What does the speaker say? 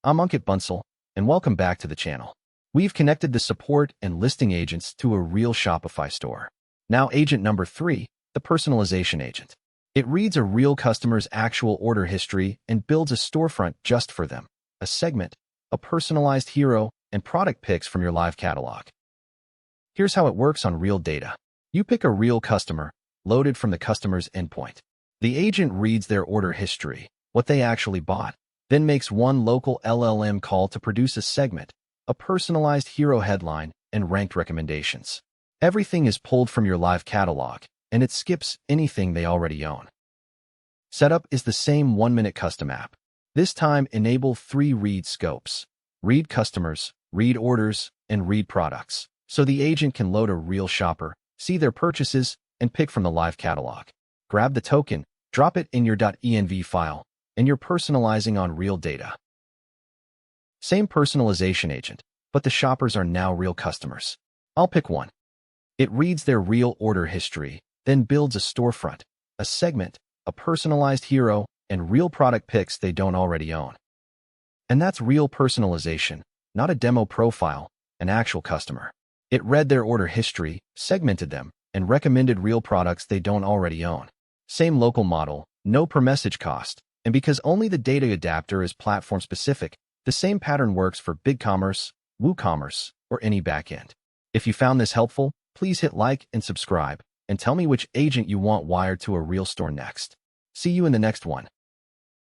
I'm Ankit Bansal, and welcome back to the channel. We've connected the support and listing agents to a real Shopify store. Now, agent number 3, the personalization agent. It reads a real customer's actual order history and builds a storefront just for them, a segment, a personalized hero, and product picks from your live catalog. Here's how it works on real data. You pick a real customer, loaded from the customer's endpoint. The agent reads their order history, what they actually bought, then makes one local LLM call to produce a segment, a personalized hero headline, and ranked recommendations. Everything is pulled from your live catalog, and it skips anything they already own. Setup is the same 1-minute custom app. This time, enable 3 read scopes: read customers, read orders, and read products, so the agent can load a real shopper, see their purchases, and pick from the live catalog. Grab the token, drop it in your .env file, and you're personalizing on real data. Same personalization agent, but the shoppers are now real customers. I'll pick one. It reads their real order history, then builds a storefront, a segment, a personalized hero, and real product picks they don't already own. And that's real personalization, not a demo profile, an actual customer. It read their order history, segmented them, and recommended real products they don't already own. Same local model, no per message cost, and because only the data adapter is platform-specific, the same pattern works for BigCommerce, WooCommerce, or any backend. If you found this helpful, please hit like and subscribe, and tell me which agent you want wired to a real store next. See you in the next one.